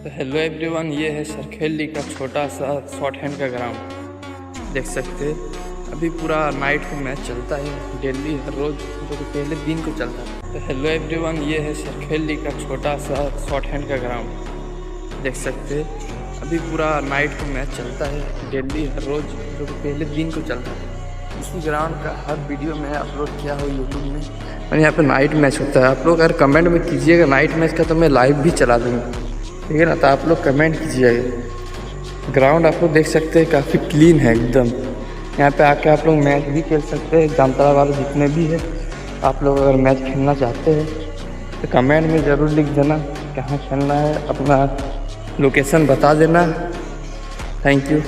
तो hello everyone, ये है सरखेली का छोटा सा शॉर्ट हैंड का ग्राउंड। देख सकते हैं अभी पूरा नाइट को मैच चलता है डेली हर रोज़, जो कि पहले दिन को चलता है। तो हेलो एवरीवन, ये है सरखेली का छोटा सा शॉर्ट हैंड का ग्राउंड। देख सकते हैं अभी पूरा नाइट को मैच चलता है डेली हर रोज़, जो कि पहले दिन को चलता है। इसी ग्राउंड का हर वीडियो में अपलोड किया हो यूट्यूब में। और यहाँ पे नाइट मैच होता है। आप लोग अगर कमेंट में कीजिएगा नाइट मैच का तो मैं लाइव भी चला दूँगा, ठीक है ना। तो आप लोग कमेंट कीजिएगा। ग्राउंड आप लोग देख सकते हैं काफ़ी क्लीन है एकदम। यहाँ पे आके आप लोग मैच भी खेल सकते हैं। जामताड़ा वाले जितने भी है, आप लोग अगर मैच खेलना चाहते हैं तो कमेंट में ज़रूर लिख देना कहाँ खेलना है, अपना लोकेशन बता देना। Thank you.